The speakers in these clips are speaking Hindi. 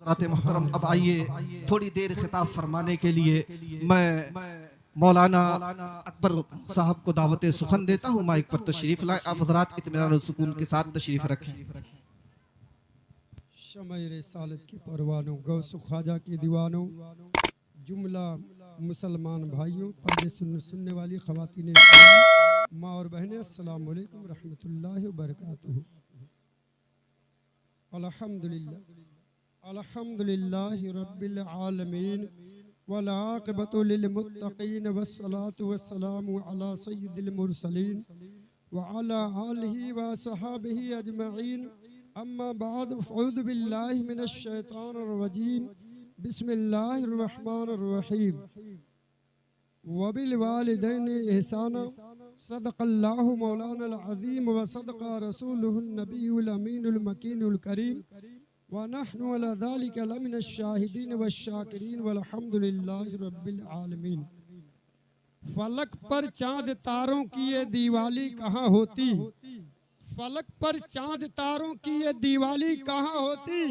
हज़रात मोहतरम, अब आइए थोड़ी देर खिताब फरमाने के लिए मैं मौलाना अकबर साहब को दावत सुखन देता हूँ। माइक पर तशरीफ लाए। आप हज़रात इत्मीनान और सुकून के साथ तशरीफ रखें। शमए रिसालत के परवानों, गौस ख्वाजा के दीवानों, जुमला मुसलमान भाइयों, पर्दे सुनने वाली ख़वातीन माँ और बहनें, अस्सलाम वालेकुम रहमतुल्लाहि व बरकातुहू। अल्हम्दुलिल्लाहि रब्बिल आलमीन वल आक़िबतु लिल मुत्तक़ीन वस्सलातु वस्सलामु अला सय्यिदिल मुरसलीन व अला आलिहि व अस्हाबिहि अजमईन। अम्मा बाद, फ़अऊज़ु बिल्लाहि मिनश शैतानिर रजीम। बिस्मिल्लाहिर रहमानिर रहीम। व बिल वालिदैनि इहसाना। सदक़ल्लाहु मौलाना अज़ीम व सदक़ा रसूलुहुन नबियुल अमीनुल मकीनुल करीम व नहनु अला ज़ालिका लमिनश शाहिदीन व शाकिरीन वल्हम्दुलिल्लाहि रब्बिल आलमीन। फलक पर चांद तारों की ये दिवाली कहाँ होती, फलक पर चांद तारों की ये दिवाली कहाँ होती,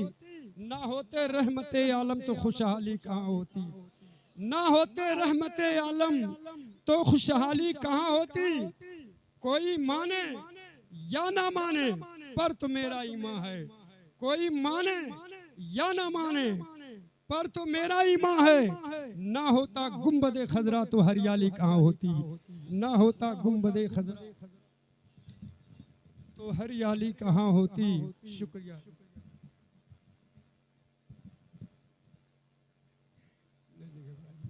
ना होते रहमते आलम तो खुशहाली कहाँ होती, ना होते रहमते आलम तो खुशहाली कहाँ होती। कोई माने या ना माने पर तो मेरा ईमान है, कोई माने या ना माने पर तो मेरा ईमान है। ना होता गुंबदे खजरा तो हरियाली कहाँ होती, ना होता गुंबदे खजरा तो हरियाली कहाँ होती। शुक्रिया।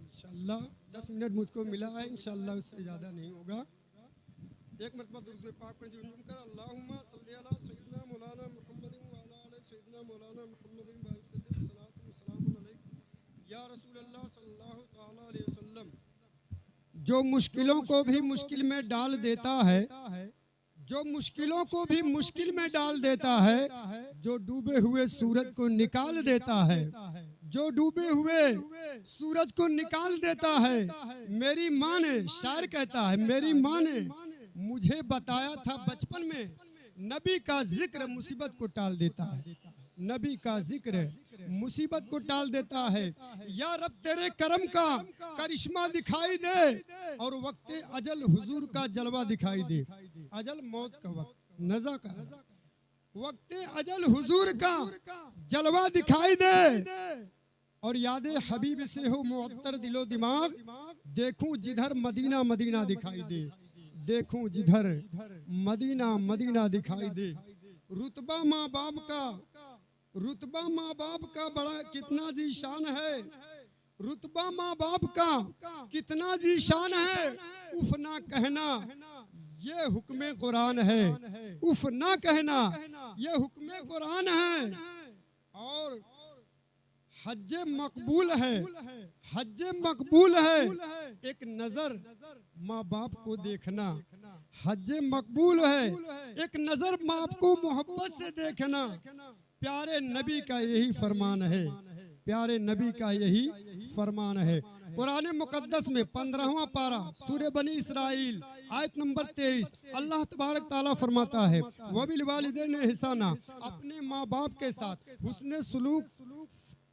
इंशाअल्लाह 10 मिनट मुझको मिला है, इंशाअल्लाह उससे ज़्यादा नहीं होगा। एक मरतबा दुरूद पाक में जुम्मन कर, अल्लाहुम्मा सल्ली अला सय्यिदना मौलाना मुहम्मदिन व अला आलि सय्यिदना मौलाना मुहम्मदिन व सल्लम सलातु व सलामुन अलैक या रसूल अल्लाह सल्लल्लाहु तआला अलैहि वसल्लम। जो मुश्किलों को भी मुश्किल में डाल देता है, जो मुश्किलों को भी मुश्किल में डाल देता है, जो डूबे हुए सूरज को निकाल देता है, जो डूबे हुए सूरज को निकाल देता है। मेरी माँ ने, शायर कहता है, मेरी माँ ने मुझे बताया था बचपन में, नबी का जिक्र मुसीबत को टाल देता है, नबी का जिक्र मुसीबत को टाल देता है। या रब तेरे करम का करिश्मा दिखाई दे और वक्त अजल हुजूर का जलवा दिखाई दे। अजल मौत का वक्त, नज़ा का वक्त अजल हुजूर का जलवा दिखाई दे और यादे हबीब से हो मुअत्तर दिलो दिमाग। देखूं जिधर मदीना मदीना दिखाई दे, देखूं जिधर मदीना मदीना दिखाई दे। रुतबा माँ बाप का, रुतबा माँ बाप का बड़ा कितना जीशान है, रुतबा माँ बाप का कितना जीशान है। उफ ना कहना ये हुक्म कुरान है, उफ ना कहना ये हुक्म कुरान है। और हज मकबूल है, हज मकबूल है एक नजर माँ बाप को देखना, हज मकबूल है एक नजर माँ बाप को मोहब्बत से देखना। प्यारे नबी का यही फरमान है, प्यारे नबी का यही फरमान है। कुरान मुकद्दस में 15वां पारा सूरह बनी इसराइल आयत नंबर 23 अल्लाह तबारक ताला फरमाता है, वबिल वालिदैन इहसाना, अपने माँ बाप के साथ हुस्न सुलूक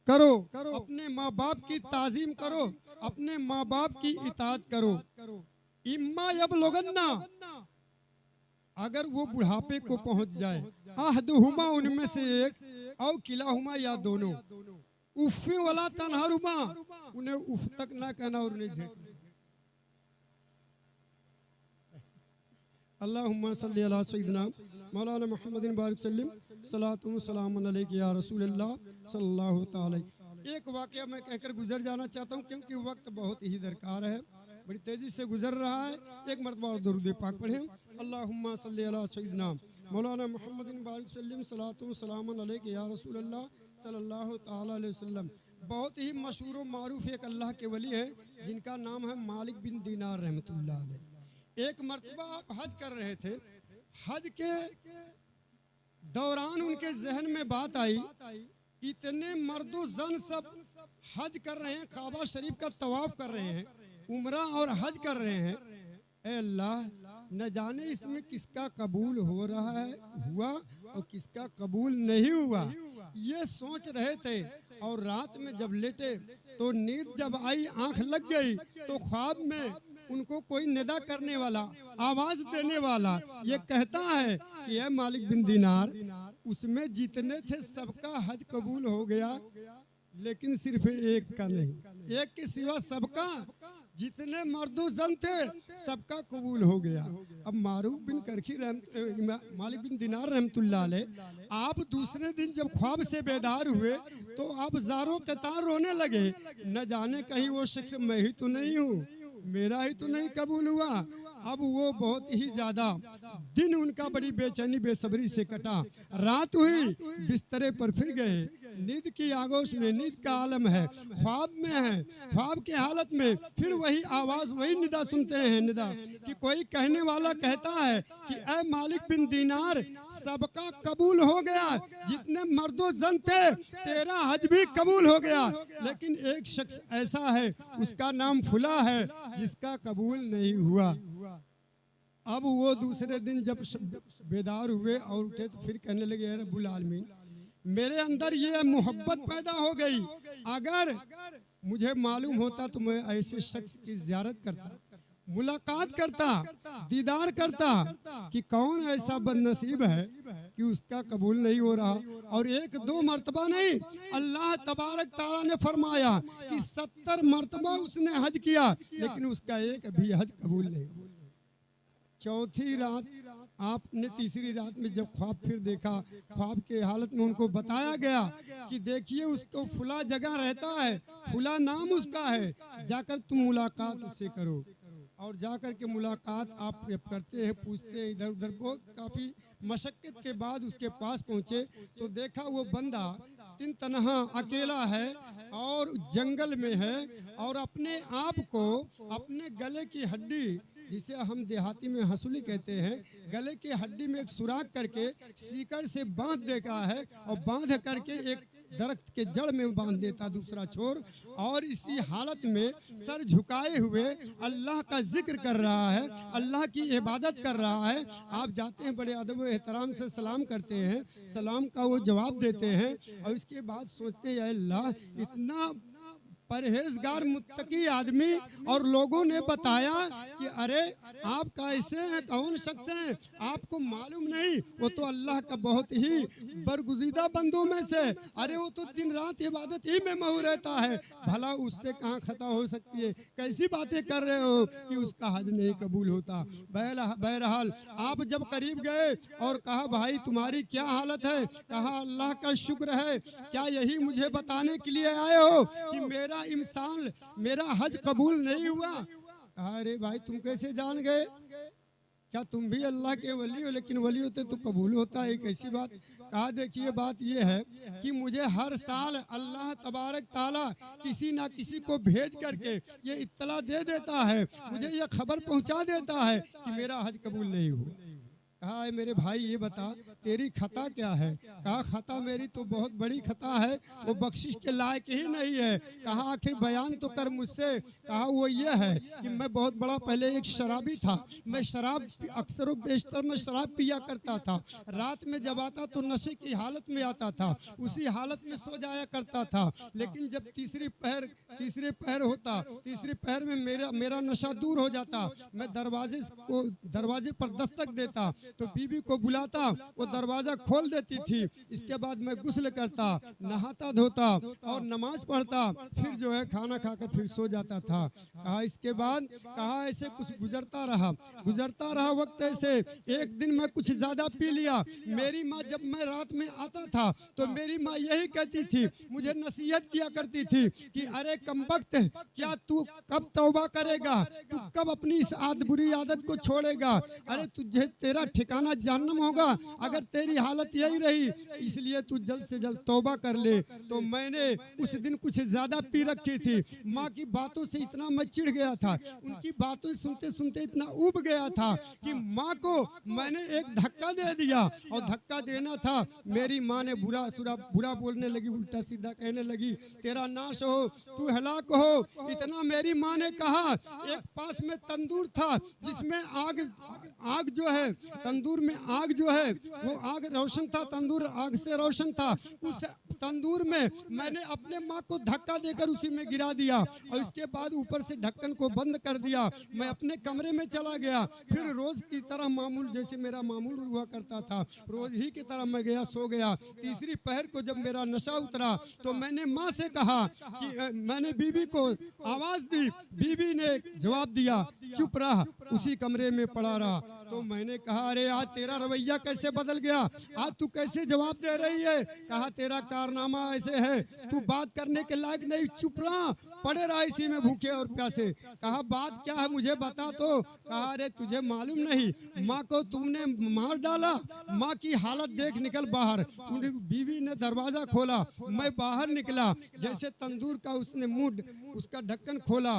करो, अपने माँ बाप की ताजीम करो, अपने माँ बाप की इताअत करो। इम्मा यबलुगन्ना, अगर वो बुढ़ापे को पहुंच जाए, अहदुहुमा, उनमें से एक, औ किलाहुमा, या दोनों, उफ़्फ़ि वला तनहरुमा, उन्हें उफ तक ना कहना और उन्हें झेड़। अल्लाहुम्मा सल्ली अला सय्यिदना मौलाना मुहम्मदिन बारिक सल्लम सलातु व सलामुन अलैका या रसूल अल्लाह सल्लल्लाहु तआला। एक वाकया मैं कहकर गुजर जाना चाहता हूँ क्योंकि वक्त बहुत ही दरकार है, बड़ी तेजी से गुजर रहा है। एक मरतबा और दुरूद पाक पढ़ें। अल्लाहुम्मा सल्ली अला सय्यिदना मौलाना मुहम्मदिन बारिक सल्लम सलातु व सलामुन अलैका या रसूल अल्लाह सल्लल्लाहु तआला अलैहि वसल्लम। बहुत ही मशहूर व मारूफ एक अल्लाह के वली हैं जिनका नाम है मालिक बिन दीनार रहमतुल्लाह अलैह। एक मरतबा आप हज कर रहे थे, हज के दौरान उनके जहन में बात आई, इतने मर्दो जन सब हज कर रहे हैं, काबा शरीफ का तवाफ कर रहे हैं, उम्रा और हज कर रहे हैं, ए अल्लाह न जाने इसमें किसका कबूल हो रहा है, हुआ और किसका कबूल नहीं हुआ। ये सोच रहे थे और रात में जब लेटे तो नींद जब आई, आंख लग गई, तो ख्वाब में उनको कोई निदा करने वाला, आवाज देने वाला ये कहता है कि ए मालिक बिन दीनार, उसमें जितने थे सबका हज कबूल हो गया, लेकिन सिर्फ एक का नहीं, एक के सिवा सबका, जितने मर्दो जन थे सबका कबूल हो गया। अब मारूफ बिन करखी मालिक बिन दीनार रहमतुल्लाह अलैह, आप दूसरे दिन जब ख्वाब से बेदार हुए तो आप ज़ारों कतार रोने लगे, न जाने कहीं वो शख्स मैं ही तो नहीं हूँ, मेरा ही तो नहीं कबूल हुआ। अब वो बहुत ही ज्यादा दिन उनका बड़ी बेचैनी बेसब्री से कटा। रात हुई, बिस्तरे पर फिर गए, नींद की आगोश में, नींद का आलम है, ख्वाब में है, ख्वाब के हालत में फिर वही आवाज, वही निदा सुनते हैं, निदा कि कोई कहने वाला कहता है कि ऐ मालिक बिन दीनार, सबका कबूल हो गया, जितने मर्दो जन थे तेरा हज भी कबूल हो गया, लेकिन एक शख्स ऐसा है उसका नाम फुला है जिसका कबूल नहीं हुआ। अब वो दूसरे दिन जब बेदार हुए और उठे तो फिर कहने लगे, रब्बुल आलमीन, मेरे अंदर ये मोहब्बत पैदा हो गई, अगर मुझे मालूम होता तो मैं ऐसे शख्स की ज़ियारत करता, मुलाकात करता, दीदार करता कि कौन ऐसा बदनसीब है कि उसका कबूल नहीं हो रहा। और एक दो मर्तबा नहीं, अल्लाह तबारक ताला ने फरमाया कि 70 मर्तबा उसने हज किया, लेकिन उसका एक भी हज कबूल नहीं। चौथी रात आपने, तीसरी रात में जब ख्वाब फिर देखा, ख्वाब के हालत में उनको बताया गया कि देखिए उसको फुला जगह रहता है, फुला नाम उसका है, जाकर तुम मुलाकात उससे करो। और जाकर के मुलाकात आप करते हैं, पूछते हैं इधर उधर, बहुत काफ़ी मशक्क़त के बाद उसके पास पहुँचे तो देखा वो बंदा तीन तनहा अकेला है और जंगल में है, और अपने आप को अपने गले की हड्डी, जिसे हम देहाती में हंसुली कहते हैं, गले की हड्डी में एक सुराख करके सीकर से बांध देता है, और बांध करके एक दरख्त के जड़ में बांध देता दूसरा छोर, और इसी हालत में सर झुकाए हुए अल्लाह का जिक्र कर रहा है, अल्लाह की इबादत कर रहा है। आप जाते हैं, बड़े अदब व एहतराम से सलाम करते हैं, सलाम का वो जवाब देते हैं, और इसके बाद सोचते हैं अल्लाह, इतना परहेजगार मुत्तकी आदमी, और लोगों ने बताया कि अरे आप कैसे हैं, कौन शख्स हैं, आपको मालूम नहीं, वो तो अल्लाह का बहुत ही बरगुज़ीदा बंदों में से, अरे वो तो दिन रात इबादत ही में मऊ रहता है, भला उससे कहाँ खता हो सकती है, कैसी बातें कर रहे हो कि उसका हज नहीं कबूल होता। बहरहाल आप जब करीब गए और कहा भाई तुम्हारी क्या हालत है, कहा अल्लाह का शुक्र है, क्या यही मुझे बताने के लिए आए हो कि मेरा इंसान, मेरा हज कबूल नहीं हुआ? कहा अरे भाई तुम कैसे जान गए, क्या तुम भी अल्लाह के वली हो? लेकिन वली होते तो कबूल होता है, कैसी बात? कहा देखिए बात ये है कि मुझे हर साल अल्लाह तबारक ताला किसी ना किसी को भेज करके ये इत्तला दे देता है, मुझे ये खबर पहुंचा देता है कि मेरा हज कबूल नहीं हुआ। कहा मेरे भाई ये बता तेरी खता क्या है? कहा खता मेरी तो बहुत बड़ी खता है, वो बख्शिश के लायक ही नहीं है। कहा आखिर बयान तो कर मुझसे। कहा वो ये है कि मैं बहुत बड़ा पहले एक शराबी था, मैं शराब अक्सर व बेशतर में शराब पिया करता था, रात में जब आता तो नशे की हालत में आता था, उसी हालत में सो जाया करता था। लेकिन जब तीसरे पहर होता, तीसरे पहर में मेरा नशा दूर हो जाता, मैं दरवाजे पर दस्तक देता तो बीवी को बुलाता, वो दरवाजा खोल देती थी। इसके बाद मैं गुस्ल करता, नहाता धोता और नमाज पढ़ता, फिर जो है खाना खाकर फिर सो जाता था। कहा इसके बाद कहा ऐसे कुछ गुजरता रहा वक्त। ऐसे एक दिन मैं कुछ ज्यादा पी लिया। मेरी माँ जब मैं रात में आता था तो मेरी माँ यही कहती थी, मुझे नसीहत किया करती थी कि अरे कमबख्त, क्या तू कब तौबा करेगा, तू कब अपनी इस बुरी आदत को छोड़ेगा? अरे तुझे तेरा ठिकाना जहन्नम होगा अगर तेरी हालत यही रही, इसलिए तू जल्द से जल्द तौबा कर ले। तो मैंने उस दिन कुछ ज्यादा पी रखी थी, माँ की बातों से इतना मैं चिढ़ गया था, उनकी बातों सुनते सुनते इतना उब गया था कि माँ को मैंने एक धक्का दे दिया। और धक्का देना था, मेरी माँ ने बुरा बोलने लगी, उल्टा सीधा कहने लगी, तेरा नाश हो, तू हलाक हो। इतना मेरी माँ ने कहा। एक पास में तंदूर था जिसमें आग जो है, तंदूर में आग जो है वो आग रोशन था, तंदूर आग से रोशन था। उस तंदूर में मैंने अपने माँ को धक्का देकर उसी में गिरा दिया और इसके बाद ऊपर से ढक्कन को बंद कर दिया। मैं अपने कमरे में चला गया। फिर रोज की तरह मामूल, जैसे मेरा मामूल हुआ करता था, रोज ही की तरह मैं गया, सो गया। तीसरी पहर को जब मेरा नशा उतरा तो मैंने माँ से कहा कि मैंने बीवी को आवाज दी। बीवी ने जवाब दिया चुप रहा, उसी कमरे में पड़ा रहा। तो मैंने कहा अरे आज तेरा रवैया कैसे बदल गया, आज तू कैसे जवाब दे रही है। कहा तेरा कारनामा ऐसे है, तू बात करने के लायक नहीं, चुप रहा, पड़े रहा इसी में भूखे और प्यासे। कहा बात क्या है मुझे बता। तो कहा अरे तुझे मालूम नहीं, माँ को तुमने मार डाला, माँ की हालत देख, निकल बाहर। बीवी ने दरवाजा खोला, मैं बाहर निकला। जैसे तंदूर का उसने मुंह, उसका ढक्कन खोला,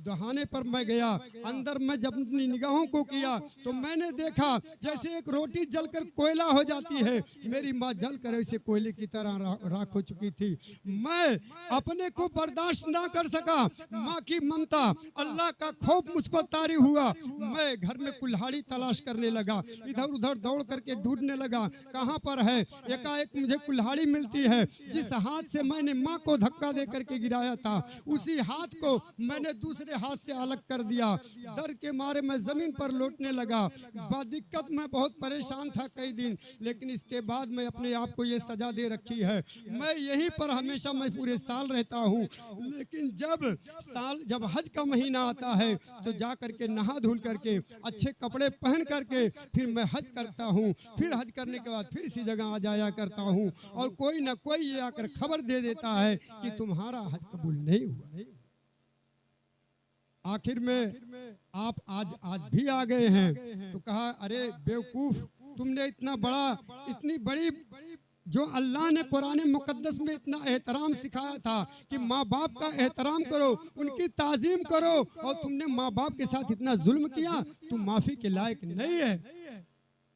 दहाने पर मैं गया। अंदर मैं जब अपनी निगाहों को किया तो मैंने देखा जैसे एक रोटी जलकर कोयला हो जाती है, मेरी माँ जलकर ऐसे कोयले की तरह राख हो चुकी थी। मैं अपने को बर्दाश्त ना कर सका, माँ की ममता, अल्लाह का खौफ मुझ पर तारी हुआ। मैं घर में कुल्हाड़ी तलाश करने लगा, इधर उधर दौड़ करके ढूंढने लगा कहाँ पर है। एकाएक मुझे कुल्हाड़ी मिलती है। जिस हाथ से मैंने माँ को धक्का दे करके गिराया था, उसी हाथ को मैंने दूसरे हाथ से अलग कर दिया। डर के मारे मैं जमीन पर लौटने लगा। दिक्कत मैं बहुत परेशान था कई दिन, लेकिन इसके बाद मैं अपने आप को ये सजा दे रखी है। मैं यहीं पर हमेशा, मैं पूरे साल रहता हूँ, लेकिन जब हज का महीना आता है तो जा करके नहा धुल करके अच्छे कपड़े पहन करके फिर मैं हज करता हूँ। फिर हज करने के बाद फिर इसी जगह आ जाया करता हूँ और कोई ना कोई ये आकर खबर दे देता है कि तुम्हारा हज कबूल नहीं हुआ। आखिर में आप आज भी आ गए हैं। तो कहा अरे बेवकूफ, तुमने इतना बड़ा, इतनी बड़ी, जो अल्लाह ने कुरान मुकद्दस में इतना एहतराम सिखाया था कि माँ बाप का एहतराम करो, उनकी ताजीम करो, और तुमने माँ बाप के साथ इतना जुल्म किया, तुम माफी के लायक नहीं है।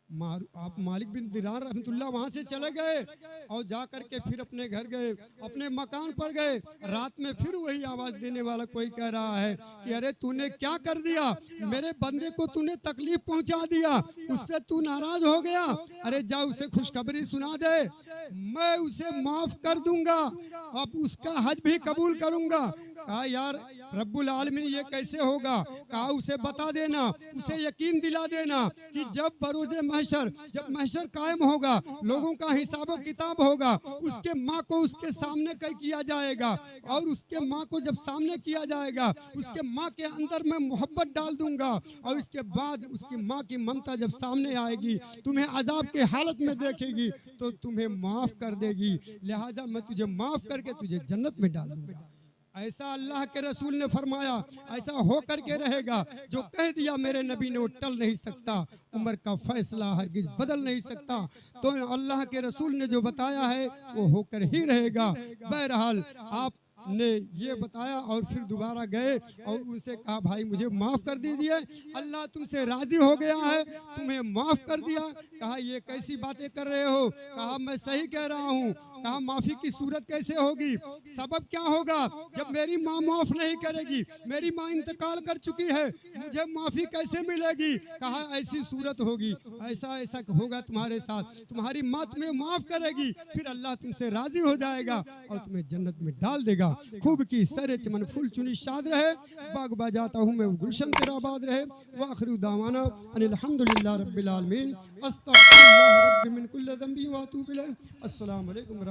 आप मालिक बिन दिनार रहमतुल्लाह वहाँ से चले गए और जा करके फिर अपने घर गए, अपने मकान पर गए। रात में फिर वही आवाज देने वाला कोई कह रहा है कि अरे तूने क्या कर दिया, मेरे बंदे को तूने तकलीफ पहुंचा दिया, उससे तू नाराज हो गया, अरे जा उसे खुशखबरी सुना दे, मैं उसे माफ कर दूंगा, अब उसका हज भी कबूल करूंगा। कहा यार रब्बुल आलमीन ये कैसे होगा। कहा उसे बता देना, उसे यकीन दिला देना कि जब बरोज़े महशर, जब महशर कायम होगा, लोगों का हिसाब किताब होगा, उसके माँ को उसके सामने कर किया जाएगा, और उसके माँ को जब सामने किया जाएगा, उसके माँ के अंदर मैं मोहब्बत डाल दूंगा, और इसके बाद उसकी माँ की ममता जब सामने आएगी, तुम्हें अजाब के हालत में देखेगी तो तुम्हें माफ कर देगी, लिहाजा मैं तुझे माफ करके तुझे जन्नत में डाल दूंगा। ऐसा अल्लाह के रसूल ने फरमाया, ऐसा हो करके रहेगा। जो कह दिया मेरे नबी ने वो टल नहीं सकता, उम्र का फैसला हरगिज बदल नहीं सकता। तो अल्लाह के रसूल ने जो बताया है वो होकर ही रहेगा। बहरहाल आप ने ये बताया और फिर दोबारा गए और उनसे कहा भाई मुझे माफ़ कर दीजिए, अल्लाह तुमसे राज़ी हो गया है, तुम्हें माफ़ कर दिया। कहा ये कैसी बातें कर रहे हो। कहा मैं सही कह रहा हूँ। कहा माफ़ी की सूरत कैसे होगी, सबब क्या होगा, जब मेरी माँ माफ़ नहीं करेगी, मेरी माँ इंतकाल कर चुकी है, मुझे माफ़ी कैसे मिलेगी। कहा ऐसी सूरत होगी, ऐसा ऐसा होगा तुम्हारे साथ, तुम्हारी माँ तुम्हें माफ़ करेगी, फिर अल्लाह तुमसे राज़ी हो जाएगा और तुम्हें जन्नत में डाल देगा। खूब की सरे चमन फूल चुनी शाद रहे, बाग बाजाता हूँ मैं गुलशन तेरा आबाद रहे। वाखिरु दावाना अनिल हम्दुलिल्लाह रब्बिल आलमीन, अस्तगफिरुल्लाह रब्बी मिन कुल्लि ज़ंबि व अतूबु इलैह। अस्सलामु अलैकुम।